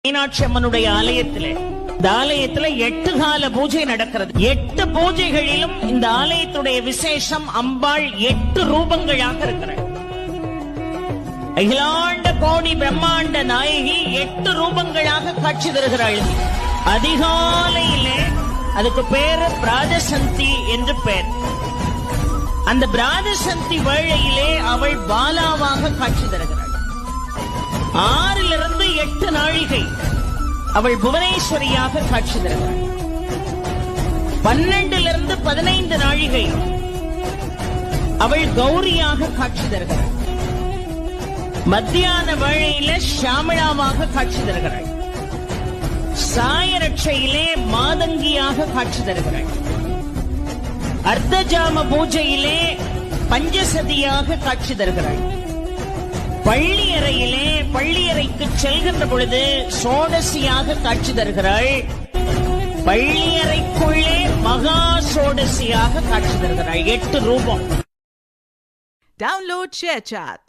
மீனாட்சி அம்மனுடைய ஆலயத்திலே இந்த ஆலயத்துல 8 கால பூஜை நடக்கிறது. 8 பூஜைகளிலும் இந்த ஆலயத்துடைய விசேஷம் அம்பாள் 8 ரூபங்களாக இருக்கிறார். அகிலாண்ட கோடி பிரம்மாண்ட நாயகி 8 ரூபங்களாக காட்சி தருகிறாள். அதிகாலையிலே அதுக்கு பேரு பிராதசந்தி என்று பெயர். அந்த பிராதசந்தி வேளையிலே அவள் பாலாவாக காட்சி தருகிறாள். 6 to 8 நாழிகை அவள் புவனேஸ்வரியாக காட்சி தருகிறாள். 12 to 15 நாழிகை அவள் கௌரியாக காட்சி தருகிறாள். மத்தியான வேளையில ஷாமளாவாக காட்சி தருகிறாள். சாயரட்சையிலே மாதங்கியாக காட்சி தருகிறாள். அர்த்தஜாம பூஜையிலே பஞ்சசதியாக காட்சி தருகிறாள். பள்ளியறையிலே பள்ளியறைக்கு செல்கின்ற பொழுது சோடசியாக காட்சி தருகிறாள். பள்ளியறைக்குள்ளே மகா சோடசியாக காட்சி தருகிறாள். 8 ரூபம். Download ShareChat.